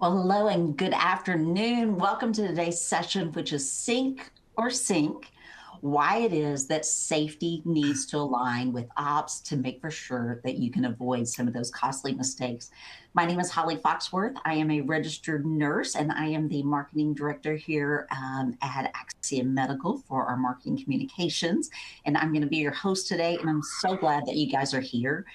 Well, hello and good afternoon. Welcome to today's session, which is Sync or Sync, why it is that safety needs to align with ops to make for sure that you can avoid some of those costly mistakes. My name is Holly Foxworth. I am a registered nurse and I am the marketing director here at Axiom Medical for our marketing communications. And I'm going to be your host today. And I'm so glad that you guys are here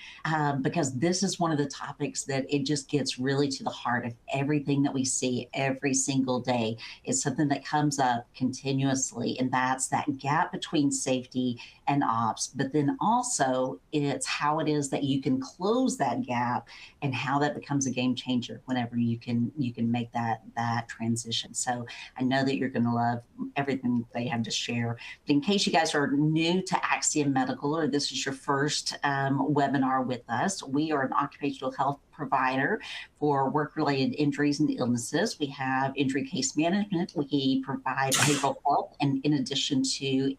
because this is one of the topics that it just gets really to the heart of everything that we see every single day. It's something that comes up continuously, and that's that gap between safety and ops. But then also, it's how it is that you can close that gap and how that becomes a game changer whenever you can make that transition. So I know that you're going to love everything they have to share. But in case you guys are new to Axiom Medical or this is your first webinar with us, we are an occupational health provider for work-related injuries and illnesses. We have injury case management. We provide behavioral health, and in addition to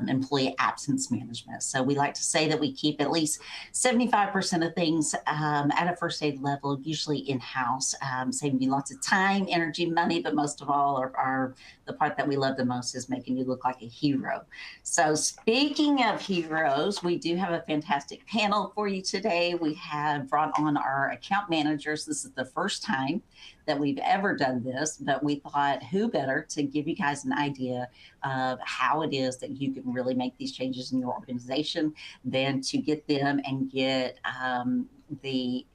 employee absence management. So we like to say that we keep at least 75% of things at a first aid level, usually in-house, saving you lots of time, energy, money, but most of all, the part that we love the most is making you look like a hero. So speaking of heroes, we do have a fantastic panel for you today. We have brought on our account managers. This is the first time that we've ever done this, but we thought who better to give you guys an idea of how it is that you can really make these changes in your organization than to get them and get the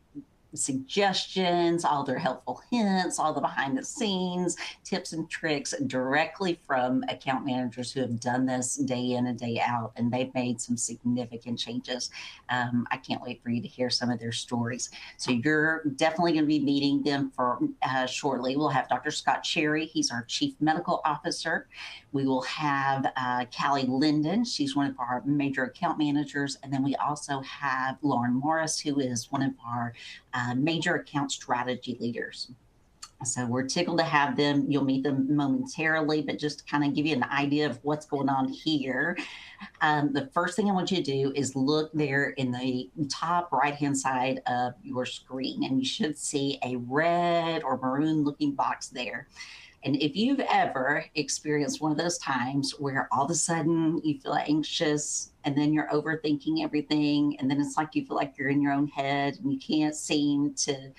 suggestions, all their helpful hints, all the behind the scenes tips and tricks directly from account managers who have done this day in and day out, and they've made some significant changes. I can't wait for you to hear some of their stories. So you're definitely going to be meeting them for shortly. We'll have Dr. Scott Cherry. He's our Chief Medical Officer. We will have Callie Linden. She's one of our major account managers. And then we also have Lhoren Morris, who is one of our major account strategy leaders. So we're tickled to have them. You'll meet them momentarily, but just to kind of give you an idea of what's going on here. The first thing I want you to do is look there in the top right-hand side of your screen, and you should see a red or maroon looking box there. And if you've ever experienced one of those times where all of a sudden you feel anxious and then you're overthinking everything, and then it's like you feel like you're in your own head and you can't seem to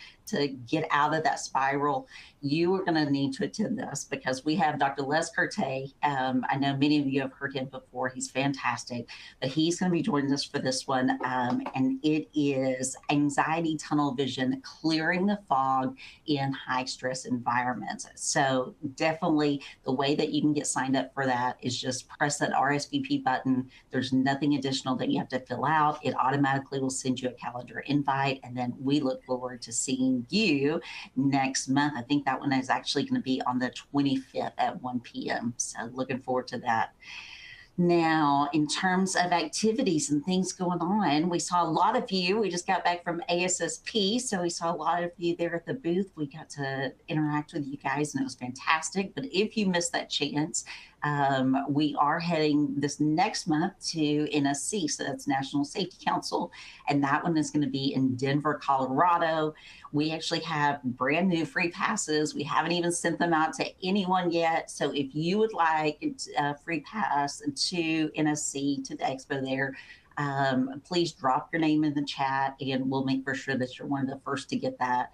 get out of that spiral, you are going to need to attend this because we have Dr. Les Curtay. I know many of you have heard him before. He's fantastic, but he's going to be joining us for this one. And it is anxiety tunnel vision, clearing the fog in high stress environments. So definitely the way that you can get signed up for that is just press that RSVP button. There's nothing additional that you have to fill out. It automatically will send you a calendar invite. And then we look forward to seeing you next month. I think that one is actually going to be on the 25th at 1 p.m. So looking forward to that. Now, in terms of activities and things going on, we saw a lot of you. We just got back from ASSP, so we saw a lot of you there at the booth. We got to interact with you guys, and it was fantastic. But if you missed that chance, we are heading this next month to NSC, so that's National Safety Council, and that one is going to be in Denver, Colorado. We actually have brand new free passes. We haven't even sent them out to anyone yet. So if you would like a free pass to NSC, to the expo there, please drop your name in the chat and we'll make for sure that you're one of the first to get that.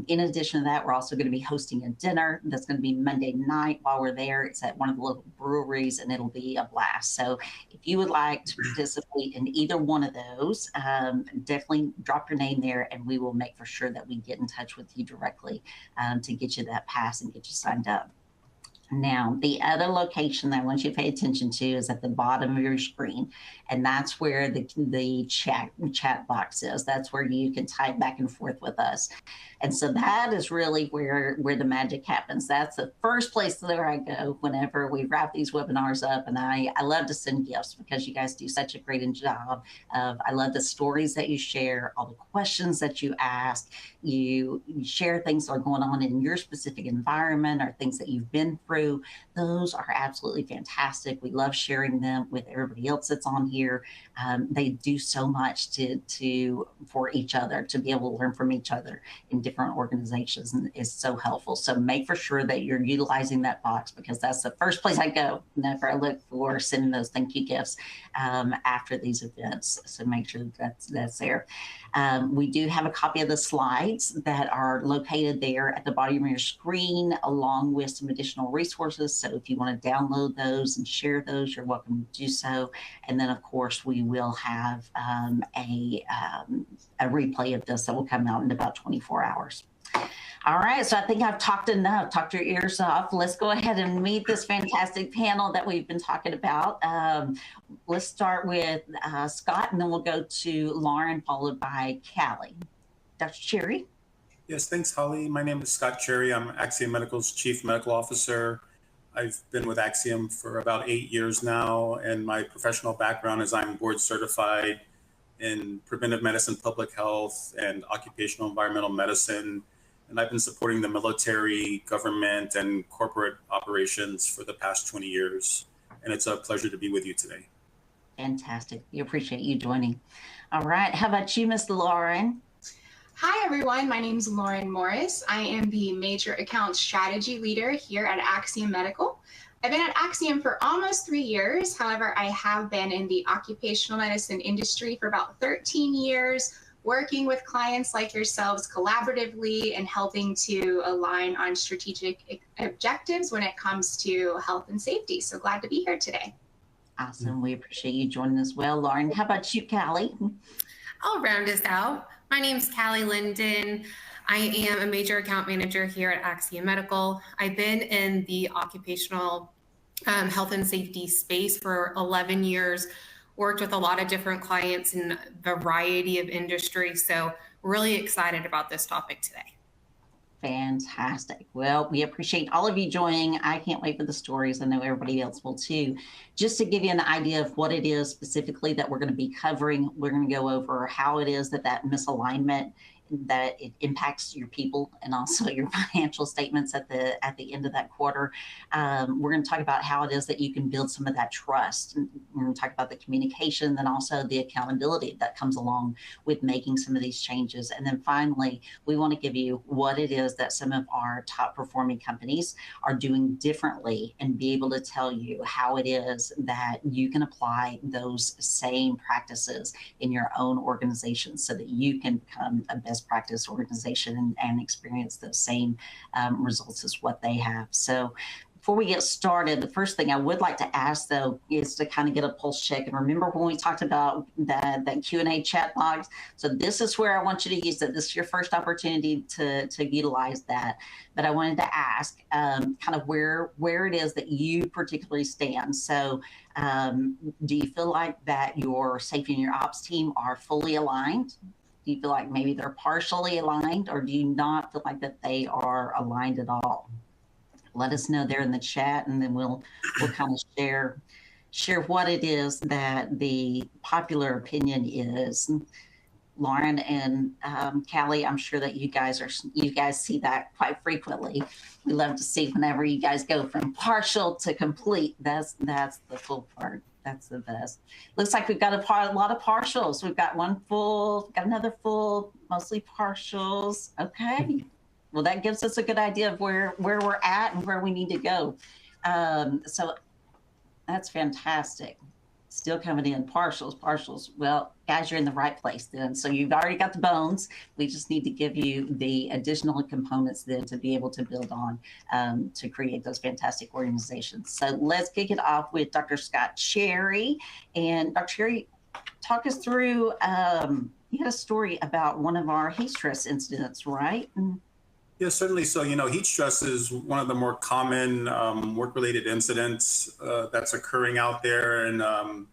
In addition to that, we're also going to be hosting a dinner that's going to be Monday night while we're there. It's at one of the local breweries and it'll be a blast. So if you would like to participate in either one of those, definitely drop your name there and we will make for sure that we get in touch with you directly to get you that pass and get you signed up. Now, the other location that I want you to pay attention to is at the bottom of your screen, and that's where the chat box is. That's where you can type back and forth with us. And so that is really where the magic happens. That's the first place where I go whenever we wrap these webinars up. And I love to send gifts because you guys do such a great job. I love the stories that you share, all the questions that you ask. You share things that are going on in your specific environment or things that you've been through. crew. Those are absolutely fantastic. We love sharing them with everybody else that's on here. They do so much for each other, to be able to learn from each other in different organizations, and is so helpful. So make for sure that you're utilizing that box, because that's the first place I go whenever I look for sending those thank you gifts after these events. So make sure that's there. We do have a copy of the slides that are located there at the bottom of your screen, along with some additional resources. So if you want to download those and share those, you're welcome to do so. And then, of course, we will have a replay of this that will come out in about 24 hours. All right, so I think I've talked enough, talked your ears off. Let's go ahead and meet this fantastic panel that we've been talking about. Let's start with Scott, and then we'll go to Lhoren, followed by Callie. Dr. Cherry? Yes, thanks, Holly. My name is Scott Cherry. I'm Axiom Medical's Chief Medical Officer. I've been with Axiom for about 8 years now, and my professional background is I'm board certified in preventive medicine, public health, and occupational environmental medicine. And I've been supporting the military, government, and corporate operations for the past 20 years. And it's a pleasure to be with you today. Fantastic. We appreciate you joining. All right. How about you, Ms. Lhoren? Hi, everyone. My name is Lhoren Morris. I am the Major Account Strategy Leader here at Axiom Medical. I've been at Axiom for almost 3 years. However, I have been in the occupational medicine industry for about 13 years, working with clients like yourselves collaboratively and helping to align on strategic objectives when it comes to health and safety. So glad to be here today. Awesome. We appreciate you joining as well. Lhoren, how about you, Callie? I'll round us out. My name's Callie Linden. I am a major account manager here at Axiom Medical. I've been in the occupational health and safety space for 11 years, worked with a lot of different clients in a variety of industries. So really excited about this topic today. Fantastic. Well, we appreciate all of you joining. I can't wait for the stories. I know everybody else will too. Just to give you an idea of what it is specifically that we're going to be covering, we're going to go over how it is that misalignment, that it impacts your people and also your financial statements at the end of that quarter. We're going to talk about how it is that you can build some of that trust. And we're going to talk about the communication, then also the accountability that comes along with making some of these changes. And then finally, we want to give you what it is that some of our top performing companies are doing differently, and be able to tell you how it is that you can apply those same practices in your own organization so that you can become a best practice organization and experience the same results as what they have. So before we get started, the first thing I would like to ask, though, is to kind of get a pulse check. And remember when we talked about that Q&A chat box? So this is where I want you to use it. This is your first opportunity to utilize that. But I wanted to ask kind of where it is that you particularly stand. So do you feel like that your safety and your ops team are fully aligned? Do you feel like maybe they're partially aligned, or do you not feel like that they are aligned at all? Let us know there in the chat, and then we'll kind of share what it is that the popular opinion is. Lhoren and Callie, I'm sure that you guys see that quite frequently. We love to see whenever you guys go from partial to complete. That's the full part. That's the best. Looks like we've got a lot of partials. We've got one full, got another full, mostly partials. Okay. Well, that gives us a good idea of where we're at and where we need to go. So that's fantastic. Still coming in partials. Well, guys, you're in the right place then. So you've already got the bones. We just need to give you the additional components then to be able to build on to create those fantastic organizations. So let's kick it off with Dr. Scott Cherry. And Dr. Cherry, talk us through, you had a story about one of our heat stress incidents, right? Yeah, certainly. So, heat stress is one of the more common work-related incidents that's occurring out there. And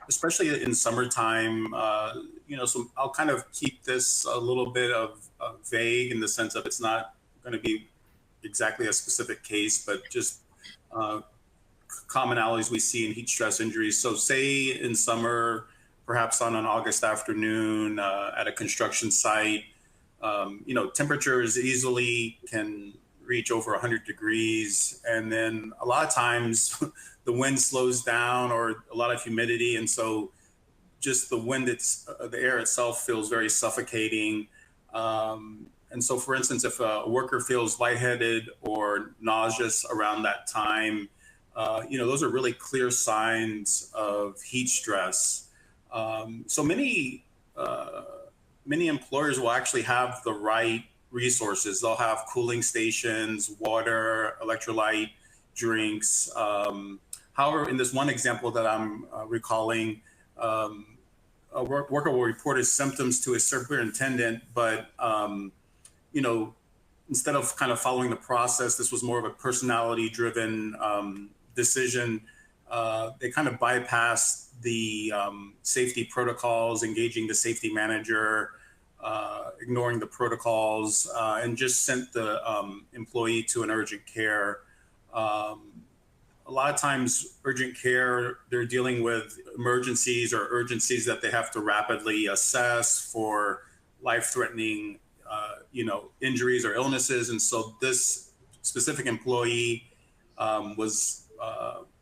especially in summertime, so I'll kind of keep this a little bit of vague in the sense of it's not going to be exactly a specific case, but just commonalities we see in heat stress injuries. So say in summer, perhaps on an August afternoon at a construction site, temperatures easily can reach over 100 degrees. And then a lot of times the wind slows down or a lot of humidity. And so just the air itself feels very suffocating. And so, for instance, if a worker feels lightheaded or nauseous around that time, those are really clear signs of heat stress. So many employers will actually have the right resources. They'll have cooling stations, water, electrolyte drinks. However, in this one example that I'm recalling, a worker will report his symptoms to his superintendent, but instead of kind of following the process, this was more of a personality-driven decision. They kind of bypassed the safety protocols, engaging the safety manager, ignoring the protocols, and just sent the employee to an urgent care. A lot of times, urgent care, they're dealing with emergencies or urgencies that they have to rapidly assess for life-threatening, injuries or illnesses. And so this specific employee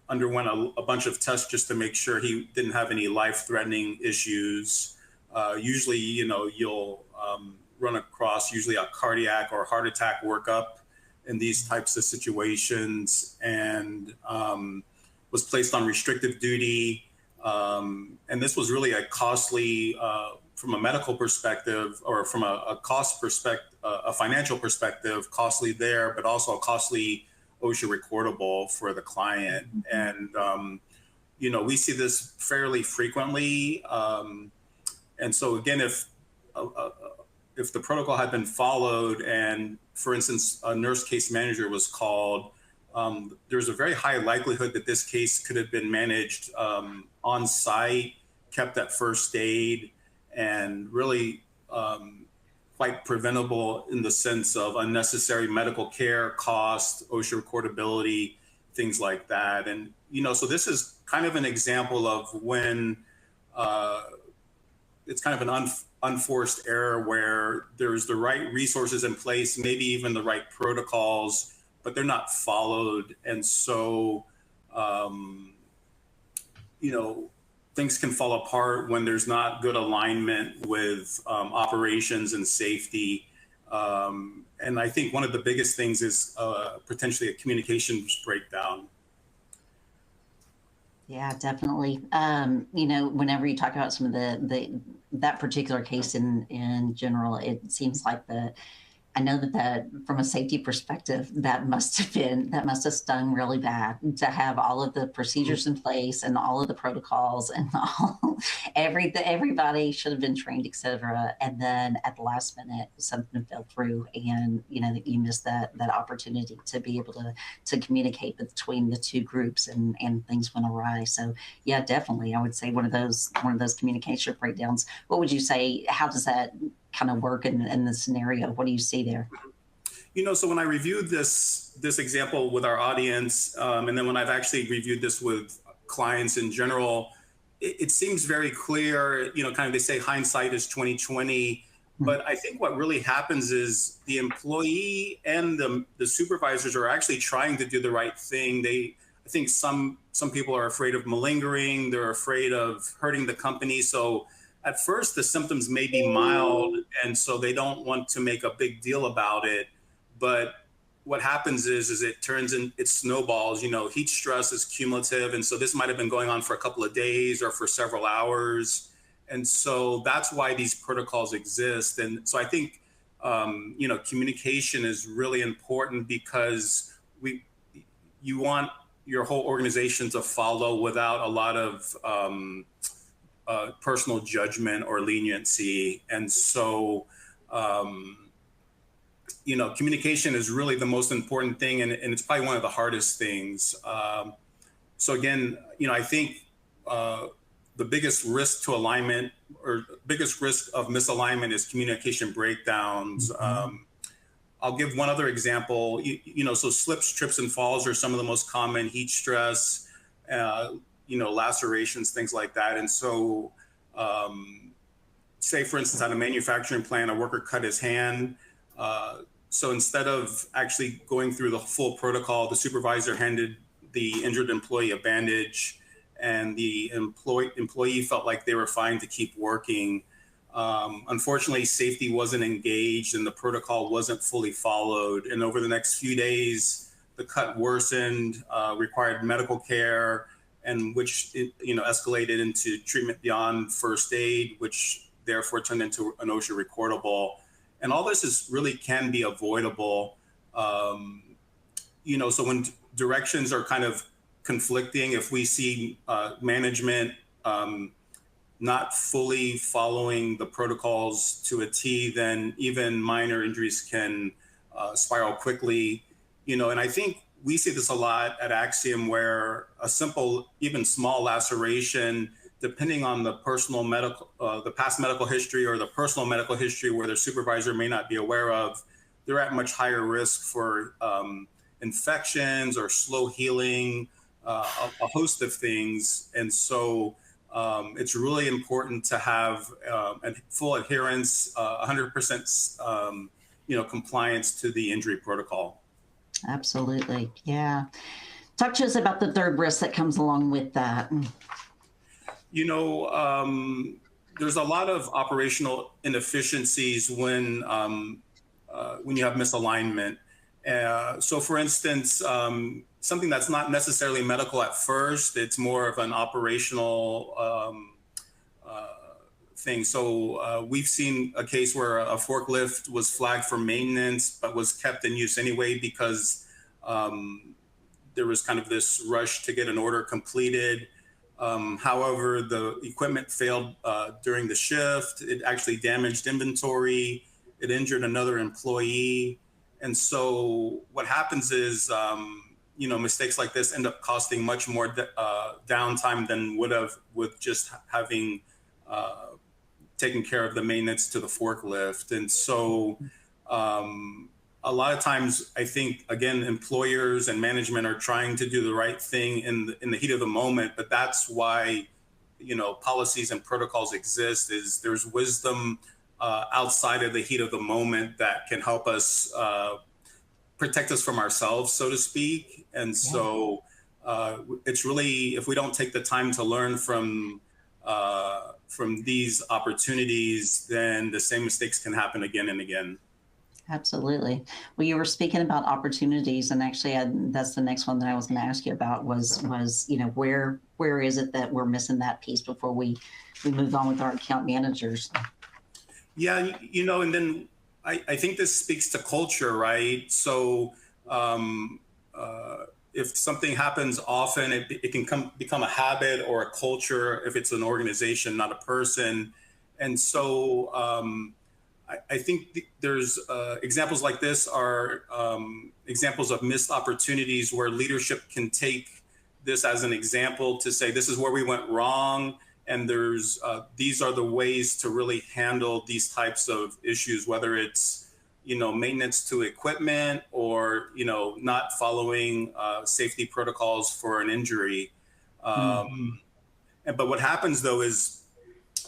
underwent a bunch of tests just to make sure he didn't have any life-threatening issues. Usually, you'll run across usually a cardiac or heart attack workup in these types of situations, and was placed on restrictive duty. And this was really a costly, from a medical perspective or from a cost perspective, a financial perspective, costly there, but also a costly OSHA recordable for the client. And, we see this fairly frequently. And so again, if the protocol had been followed and, for instance, a nurse case manager was called, there's a very high likelihood that this case could have been managed on site, kept at first aid, and really quite preventable in the sense of unnecessary medical care, cost, OSHA recordability, things like that. And, so this is kind of an example of when it's kind of an unforced error where there's the right resources in place, maybe even the right protocols, but they're not followed. And so, things can fall apart when there's not good alignment with operations and safety. And I think one of the biggest things is potentially a communications breakdown. Yeah, definitely. Whenever you talk about some of that particular case in general, it seems like I know that from a safety perspective, that must have stung really bad to have all of the procedures in place and all of the protocols and everybody should have been trained, et cetera. And then at the last minute, something fell through, and you missed that opportunity to be able to communicate between the two groups, and things went awry. So yeah, definitely, I would say one of those communication breakdowns. What would you say? How does that kind of work in the scenario? What do you see there? So when I reviewed this example with our audience, and then when I've actually reviewed this with clients in general, it seems very clear, kind of, they say hindsight is 20/20, but I think what really happens is the employee and the supervisors are actually trying to do the right thing. I think some people are afraid of malingering, they're afraid of hurting the company. So at first, the symptoms may be mild, and so they don't want to make a big deal about it. But what happens is it snowballs. Heat stress is cumulative, and so this might have been going on for a couple of days or for several hours. And so that's why these protocols exist. And so I think, communication is really important, because you want your whole organization to follow without a lot of personal judgment or leniency. And so, communication is really the most important thing, and it's probably one of the hardest things. So again, I think the biggest risk to alignment, or biggest risk of misalignment, is communication breakdowns. I'll give one other example. So slips, trips, and falls are some of the most common heat stress, lacerations, things like that. And so, say, for instance, at a manufacturing plant, a worker cut his hand. So instead of actually going through the full protocol, the supervisor handed the injured employee a bandage, and the employee felt like they were fine to keep working. Unfortunately, safety wasn't engaged and the protocol wasn't fully followed. And over the next few days, the cut worsened, required medical care, and which escalated into treatment beyond first aid, which therefore turned into an OSHA recordable. And all this really can be avoidable. So when directions are kind of conflicting, if we see management not fully following the protocols to a T, then even minor injuries can spiral quickly. And I think we see this a lot at Axiom, where a simple, even small laceration, depending on the the past medical history or the personal medical history where their supervisor may not be aware of, they're at much higher risk for infections or slow healing, a host of things. And so it's really important to have full adherence, 100% compliance to the injury protocol. Absolutely. Yeah. Talk to us about the third risk that comes along with that. There's a lot of operational inefficiencies when you have misalignment. So for instance, something that's not necessarily medical at first, it's more of an operational thing. So we've seen a case where a forklift was flagged for maintenance, but was kept in use anyway because there was kind of this rush to get an order completed. However, the equipment failed during the shift. It actually damaged inventory. It injured another employee. And so what happens is, mistakes like this end up costing much more downtime than would have with just having taken care of the maintenance to the forklift. And so a lot of times, I think, again, employers and management are trying to do the right thing in the heat of the moment, but that's why, policies and protocols exist, is there's wisdom outside of the heat of the moment that can help us protect us from ourselves, so to speak. And so it's really, if we don't take the time to learn from these opportunities, then the same mistakes can happen again and again. Absolutely. Well, you were speaking about opportunities, and actually that's the next one that I was going to ask you about was where is it that we're missing that piece before we move on with our account managers? Yeah, and then I think this speaks to culture, right? So if something happens often, it can become a habit or a culture if it's an organization, not a person. And so I think there's examples like this are examples of missed opportunities where leadership can take this as an example to say, this is where we went wrong. And there's these are the ways to really handle these types of issues, whether it's, maintenance to equipment or, not following safety protocols for an injury. But what happens, though, is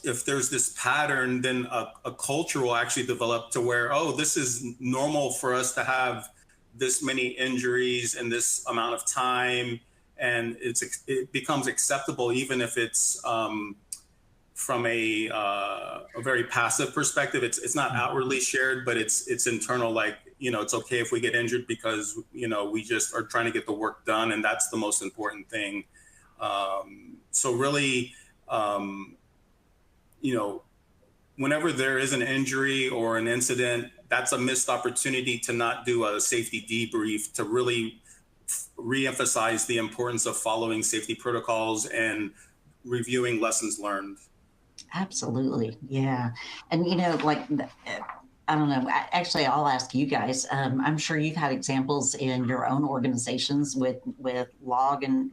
if there's this pattern, then a culture will actually develop to where, this is normal for us to have this many injuries in this amount of time. And it becomes acceptable, even if it's from a very passive perspective. It's not outwardly shared, but it's internal. Like, it's okay if we get injured because we just are trying to get the work done, and that's the most important thing. So really, whenever there is an injury or an incident, that's a missed opportunity to not do a safety debrief, to really reemphasize the importance of following safety protocols and reviewing lessons learned. Absolutely. Yeah. And, I don't know, actually, I'll ask you guys. I'm sure you've had examples in your own organizations with log and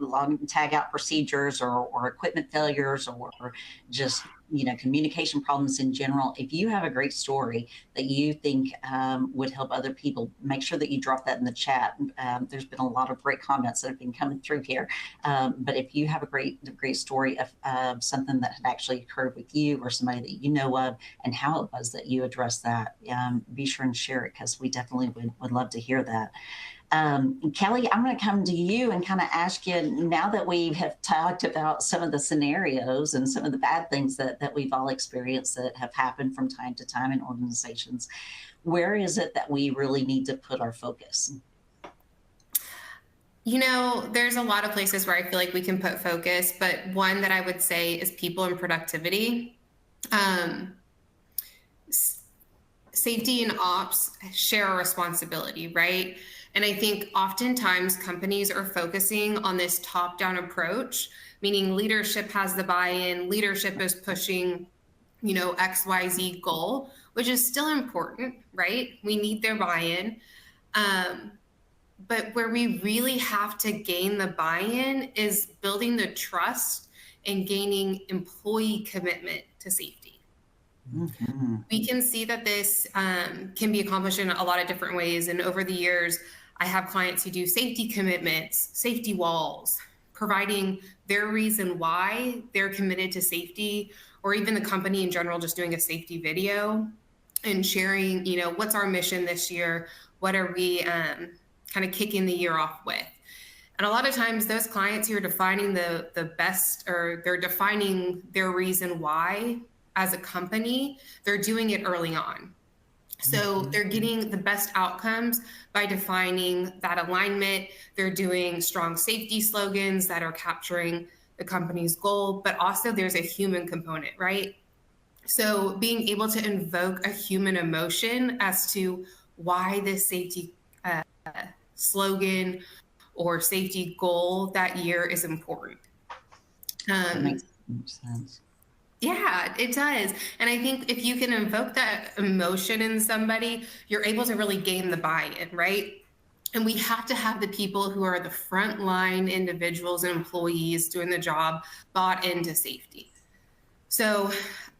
tag out procedures or equipment failures or just communication problems in general. If you have a great story that you think would help other people, make sure that you drop that in the chat. There's been a lot of great comments that have been coming through here. But if you have a great story of something that had actually occurred with you or somebody that you know of and how it was that you addressed that, be sure and share it, because we definitely would love to hear that. Callie, I'm going to come to you and kind of ask you, now that we have talked about some of the scenarios and some of the bad things that we've all experienced that have happened from time to time in organizations, where is it that we really need to put our focus? There's a lot of places where I feel like we can put focus, but one that I would say is people and productivity. Safety and ops share a responsibility, right? And I think oftentimes companies are focusing on this top-down approach, meaning leadership has the buy-in, leadership is pushing, XYZ goal, which is still important, right? We need their buy-in. But where we really have to gain the buy-in is building the trust and gaining employee commitment to safety. Mm-hmm. We can see that this can be accomplished in a lot of different ways. And over the years, I have clients who do safety commitments, safety walls, providing their reason why they're committed to safety, or even the company in general just doing a safety video and sharing, what's our mission this year? What are we kind of kicking the year off with? And a lot of times those clients who are defining the best, or they're defining their reason why as a company, they're doing it early on. So they're getting the best outcomes by defining that alignment. They're doing strong safety slogans that are capturing the company's goal, but also there's a human component, right? So being able to invoke a human emotion as to why this safety slogan or safety goal that year is important. That makes sense. Yeah, it does. And I think if you can invoke that emotion in somebody, you're able to really gain the buy-in, right? And we have to have the people who are the frontline individuals and employees doing the job bought into safety. So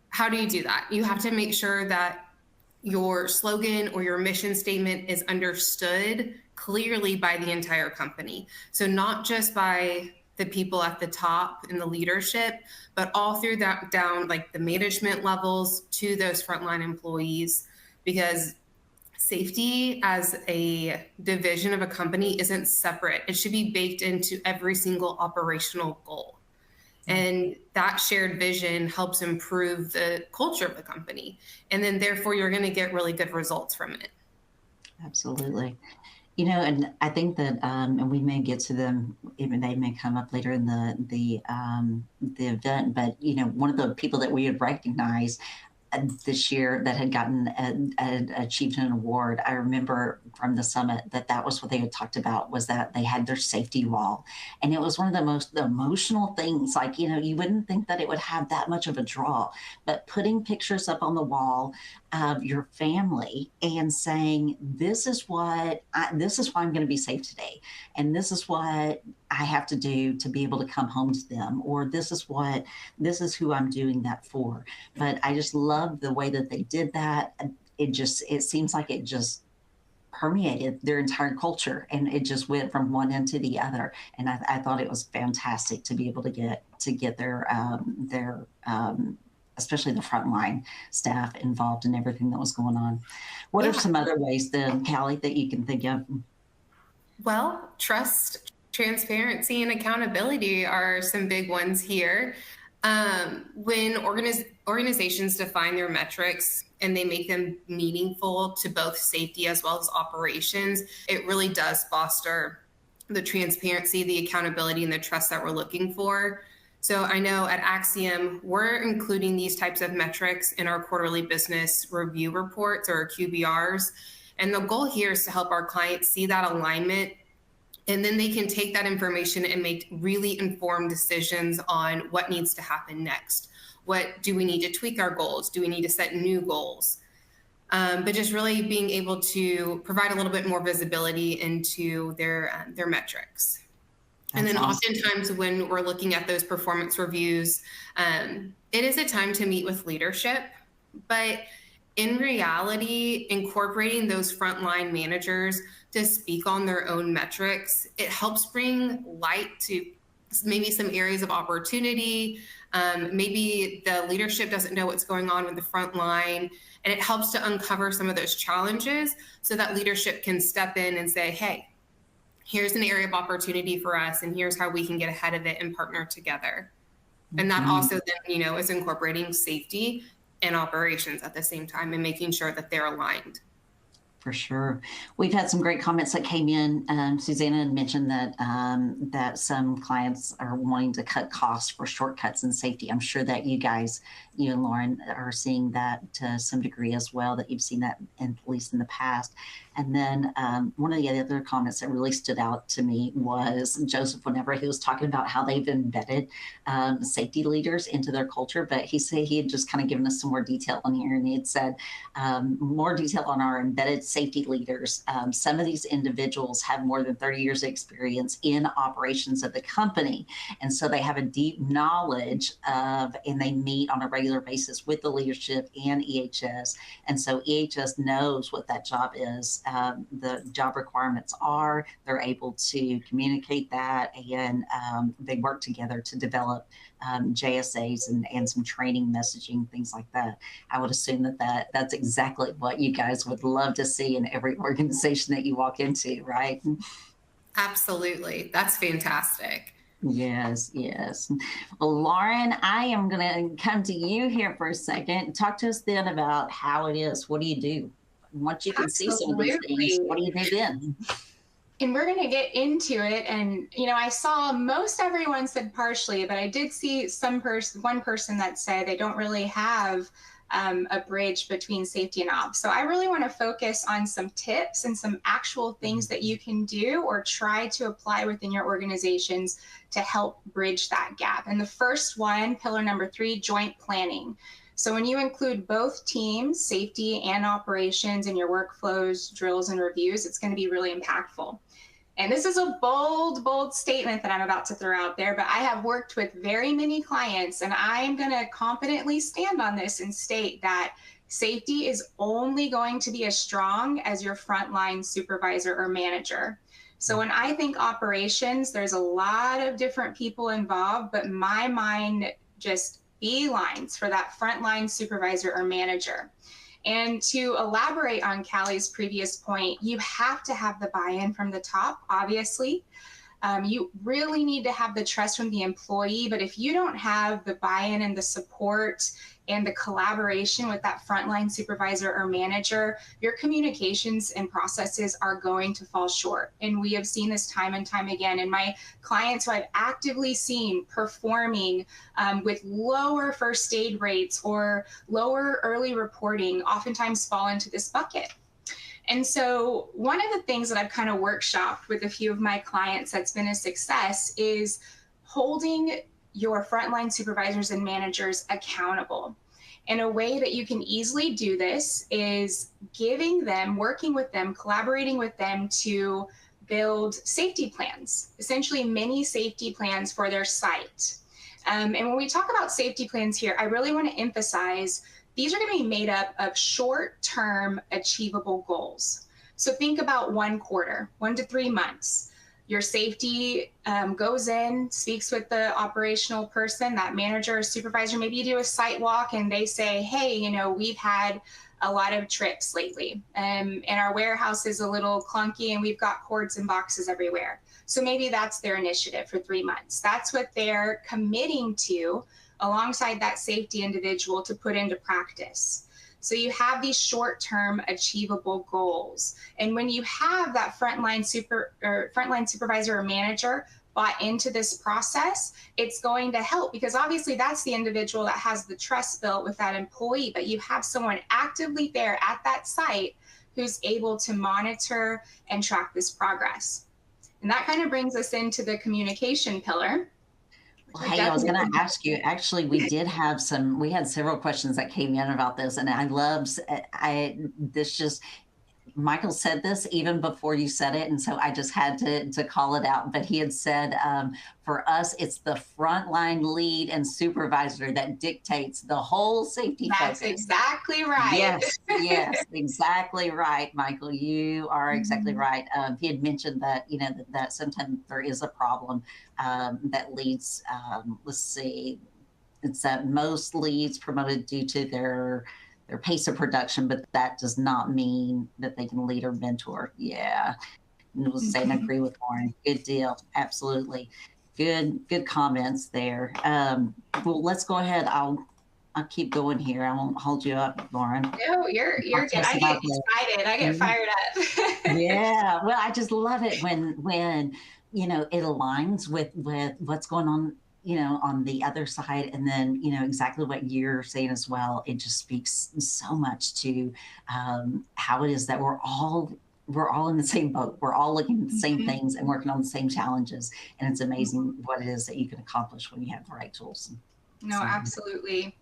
how do you do that? You have to make sure that your slogan or your mission statement is understood clearly by the entire company. So not just by the people at the top in the leadership, but all through that down, like the management levels to those frontline employees, because safety as a division of a company isn't separate. It should be baked into every single operational goal. And that shared vision helps improve the culture of the company. And then therefore you're going to get really good results from it. Absolutely. And I think that, and we may get to them, even they may come up later in the event, but, one of the people that we had recognized this year that had gotten achieved an award, I remember from the summit that was what they had talked about, was that they had their safety wall. And it was one of the most emotional things. Like, you wouldn't think that it would have that much of a draw, but putting pictures up on the wall of your family and saying, this is why I'm going to be safe today. And this is what I have to do to be able to come home to them, or this is who I'm doing that for. But I just love the way that they did that. It seems like it just permeated their entire culture, and it just went from one end to the other. And I thought it was fantastic to be able to get their especially the frontline staff involved in everything that was going on. What are some other ways then, Callie, that you can think of? Well, trust, transparency, and accountability are some big ones here. When organizations define their metrics and they make them meaningful to both safety as well as operations, it really does foster the transparency, the accountability, and the trust that we're looking for. So I know at Axiom, we're including these types of metrics in our quarterly business review reports, or QBRs. And the goal here is to help our clients see that alignment, and then they can take that information and make really informed decisions on what needs to happen next. What do we need to tweak our goals? Do we need to set new goals? But just really being able to provide a little bit more visibility into their metrics. And That's then awesome. oftentimes when we're looking at those performance reviews, it is a time to meet with leadership. But in reality, incorporating those frontline managers to speak on their own metrics, it helps bring light to maybe some areas of opportunity. Maybe the leadership doesn't know what's going on with the front line, and it helps to uncover some of those challenges so that leadership can step in and say, hey, here's an area of opportunity for us, and here's how we can get ahead of it and partner together. And that also then, is incorporating safety and operations at the same time and making sure that they're aligned. For sure. We've had some great comments that came in. Susanna had mentioned that that some clients are wanting to cut costs for shortcuts in safety. I'm sure that you guys, you and Lhoren, are seeing that to some degree as well, that you've seen that at least in the past. And then one of the other comments that really stood out to me was Joseph, whenever he was talking about how they've embedded safety leaders into their culture, but he said he had just kind of given us some more detail on here, and he had said more detail on our embedded safety leaders. Some of these individuals have more than 30 years of experience in operations of the company, and so they have a deep knowledge of, and they meet on a regular basis with the leadership and EHS, and so EHS knows what that job is. The job requirements are, they're able to communicate that, and they work together to develop JSAs and some training messaging, things like that. I would assume that's exactly what you guys would love to see in every organization that you walk into, right? Absolutely. That's fantastic. Yes, yes. Well, Lhoren, I am going to come to you here for a second. Talk to us then about how it is. What do you do? Once you can see some of these things, what do you do then? And we're going to get into it. And, I saw most everyone said partially, but I did see one person that said they don't really have a bridge between safety and ops. So I really want to focus on some tips and some actual things that you can do or try to apply within your organizations to help bridge that gap. And the first one, pillar number 3, joint planning. So when you include both teams, safety and operations, in your workflows, drills, and reviews, it's going to be really impactful. And this is a bold, bold statement that I'm about to throw out there, but I have worked with very many clients, and I'm going to confidently stand on this and state that safety is only going to be as strong as your frontline supervisor or manager. So when I think operations, there's a lot of different people involved, but my mind just beelines for that frontline supervisor or manager. And to elaborate on Callie's previous point, you have to have the buy-in from the top, obviously. You really need to have the trust from the employee, but if you don't have the buy-in and the support and the collaboration with that frontline supervisor or manager, your communications and processes are going to fall short. And we have seen this time and time again. And my clients who I've actively seen performing with lower first aid rates or lower early reporting oftentimes fall into this bucket. And so one of the things that I've kind of workshopped with a few of my clients that's been a success is holding your frontline supervisors and managers accountable. And a way that you can easily do this is giving them, working with them, collaborating with them to build safety plans, essentially mini safety plans for their site. And when we talk about safety plans here, I really want to emphasize these are going to be made up of short-term achievable goals. So think about 1 quarter, 1 to 3 months. Your safety goes in, speaks with the operational person, that manager or supervisor. Maybe you do a site walk and they say, hey, we've had a lot of trips lately and our warehouse is a little clunky and we've got cords and boxes everywhere. So maybe that's their initiative for 3 months. That's what they're committing to alongside that safety individual to put into practice. So you have these short-term achievable goals. And when you have that frontline supervisor or manager bought into this process, it's going to help because obviously that's the individual that has the trust built with that employee, but you have someone actively there at that site who's able to monitor and track this progress. And that kind of brings us into the communication pillar. Well, hey, I was going to ask you, actually, we had several questions that came in about this, and I loved, Michael said this even before you said it, and so I just had to call it out. But he had said, for us, it's the frontline lead and supervisor that dictates the whole safety That's focus. exactly right. Yes, yes, exactly right, Michael. You are exactly right. He had mentioned that, you know, that sometimes there is a problem that leads, let's see, it's that most leads promoted due to their pace of production, but that does not mean that they can lead or mentor. Yeah, and we'll say and agree with Lhoren. Good deal, absolutely. Good comments there. Well, let's go ahead. I'll keep going here. I won't hold you up, Lhoren. No, you're good. I get excited. I get fired up. Yeah, well, I just love it when you know it aligns with what's going on, you know, on the other side, and then you know exactly what you're saying as well. It just speaks so much to how it is that we're all in the same boat. We're all looking at the same things and working on the same challenges, and it's amazing what it is that you can accomplish when you have the right tools. No, absolutely.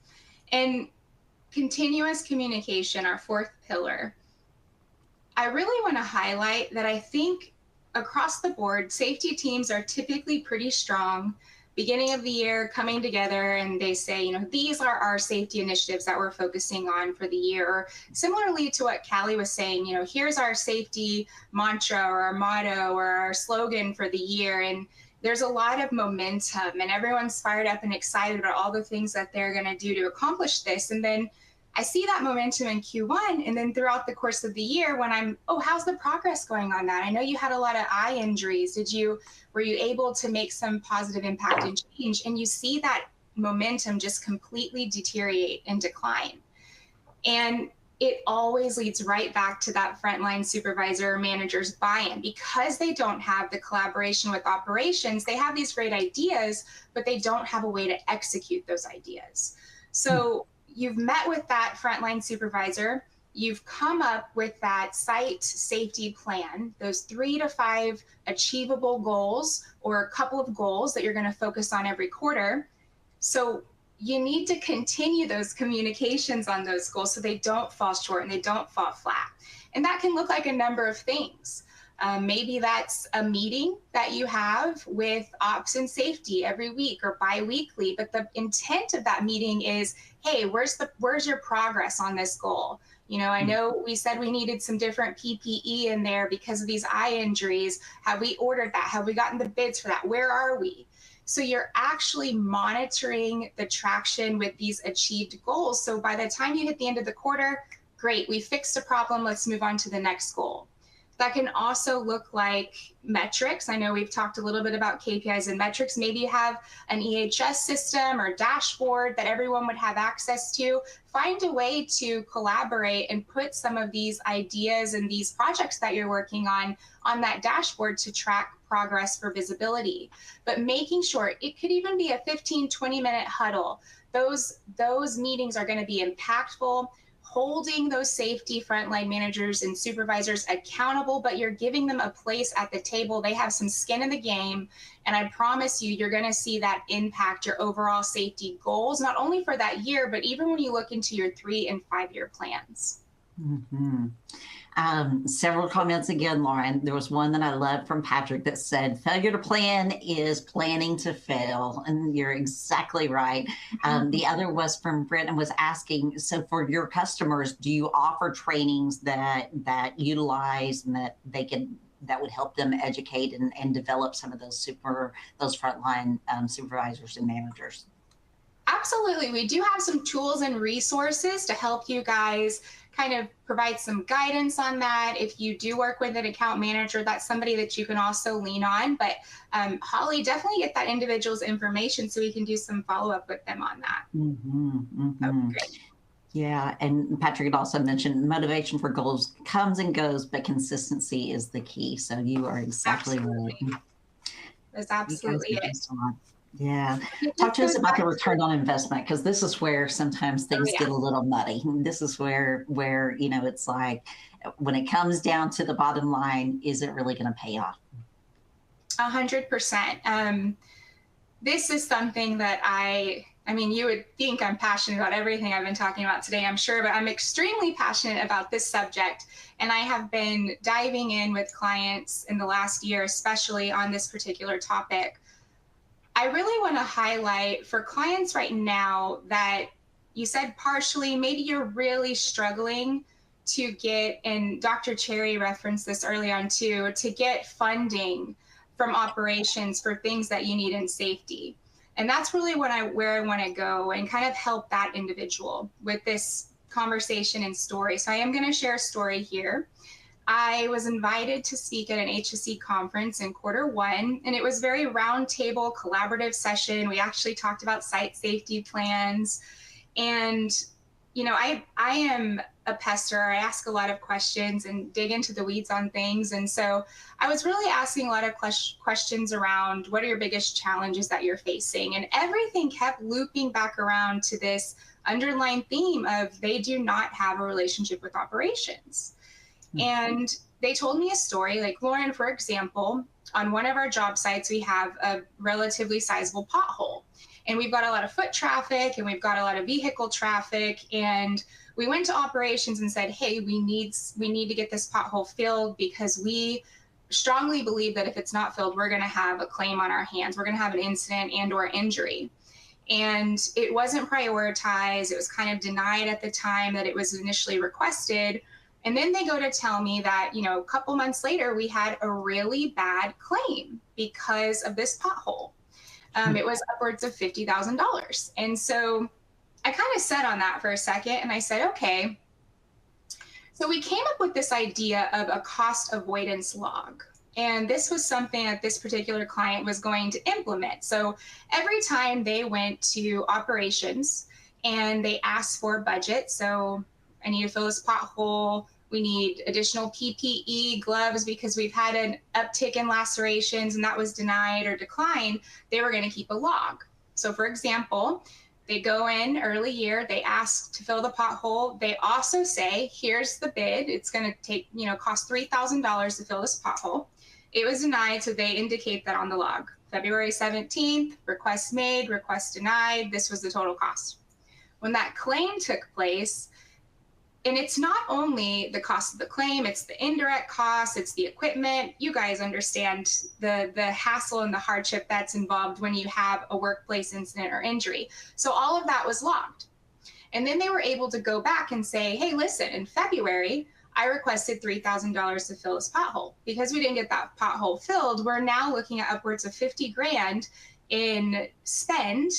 And continuous communication, our fourth pillar. I really want to highlight that I think across the board, safety teams are typically pretty strong. Beginning of the year, coming together and they say, you know, these are our safety initiatives that we're focusing on for the year. Or similarly to what Callie was saying, you know, here's our safety mantra or our motto or our slogan for the year. And there's a lot of momentum and everyone's fired up and excited about all the things that they're going to do to accomplish this. And then I see that momentum in Q1, and then throughout the course of the year when I'm, oh, how's the progress going on that? I know you had a lot of eye injuries. Were you able to make some positive impact and change? And you see that momentum just completely deteriorate and decline. And it always leads right back to that frontline supervisor or manager's buy-in. Because they don't have the collaboration with operations, they have these great ideas, but they don't have a way to execute those ideas. So you've met with that frontline supervisor, you've come up with that site safety plan, those 3 to 5 achievable goals or a couple of goals that you're going to focus on every quarter. So you need to continue those communications on those goals so they don't fall short and they don't fall flat. And that can look like a number of things. Maybe that's a meeting that you have with ops and safety every week or bi-weekly, but the intent of that meeting is, hey, where's your progress on this goal? You know, I know we said we needed some different PPE in there because of these eye injuries. Have we ordered that? Have we gotten the bids for that? Where are we? So you're actually monitoring the traction with these achieved goals. So by the time you hit the end of the quarter, great, we fixed a problem, let's move on to the next goal. That can also look like metrics. I know we've talked a little bit about KPIs and metrics. Maybe you have an EHS system or dashboard that everyone would have access to. Find a way to collaborate and put some of these ideas and these projects that you're working on that dashboard to track progress for visibility. But making sure, it could even be a 15, 20-minute huddle. Those meetings are going to be impactful, holding those safety frontline managers and supervisors accountable, but you're giving them a place at the table. They have some skin in the game. And I promise you, you're going to see that impact your overall safety goals, not only for that year, but even when you look into your 3- and 5-year plans. Several comments again, Lhoren. There was one that I loved from Patrick that said, failure to plan is planning to fail. And you're exactly right. The other was from Brent and was asking, so for your customers, do you offer trainings that utilize and that would help them educate and develop some of those frontline supervisors and managers? Absolutely. We do have some tools and resources to help you guys kind of provide some guidance on that. If you do work with an account manager, that's somebody that you can also lean on. But Holly, definitely get that individual's information so we can do some follow-up with them on that. That would be great. Yeah, and Patrick had also mentioned motivation for goals comes and goes, but consistency is the key. So you are exactly right. That's absolutely it. Yeah. Talk to us about the return on investment, because this is where sometimes things get a little muddy. This is where, you know, it's like when it comes down to the bottom line, is it really going to pay off? 100%. This is something that I I mean, you would think I'm passionate about everything I've been talking about today, I'm sure, but I'm extremely passionate about this subject. And I have been diving in with clients in the last year, especially on this particular topic. I really want to highlight for clients right now that you said partially, maybe you're really struggling to get, and Dr. Cherry referenced this early on too, to get funding from operations for things that you need in safety. And that's really where I want to go and kind of help that individual with this conversation and story. So I am going to share a story here. I was invited to speak at an HSE conference in Q1, and it was very roundtable, collaborative session. We actually talked about site safety plans. And, you know, I am a pester. I ask a lot of questions and dig into the weeds on things. And so I was really asking a lot of questions around what are your biggest challenges that you're facing? And everything kept looping back around to this underlying theme of they do not have a relationship with operations. And they told me a story, like Lhoren, for example, on one of our job sites, we have a relatively sizable pothole. And we've got a lot of foot traffic and we've got a lot of vehicle traffic. And we went to operations and said, hey, we need to get this pothole filled because we strongly believe that if it's not filled, we're going to have a claim on our hands. We're going to have an incident and or injury. And it wasn't prioritized. It was kind of denied at the time that it was initially requested. And then they go to tell me that, you know, a couple months later, we had a really bad claim because of this pothole. It was upwards of $50,000. And so I kind of sat on that for a second and I said, okay, so we came up with this idea of a cost avoidance log. And this was something that this particular client was going to implement. So every time they went to operations and they asked for a budget, so I need to fill this pothole, we need additional PPE, gloves, because we've had an uptick in lacerations and that was denied or declined, they were going to keep a log. So for example, they go in early year, they ask to fill the pothole. They also say, here's the bid. It's going to take, you know, cost $3,000 to fill this pothole. It was denied, so they indicate that on the log. February 17th, request made, request denied. This was the total cost. When that claim took place, and it's not only the cost of the claim, it's the indirect costs, it's the equipment. You guys understand the hassle and the hardship that's involved when you have a workplace incident or injury. So all of that was logged. And then they were able to go back and say, hey, listen, in February, I requested $3,000 to fill this pothole. Because we didn't get that pothole filled, we're now looking at upwards of 50 grand in spend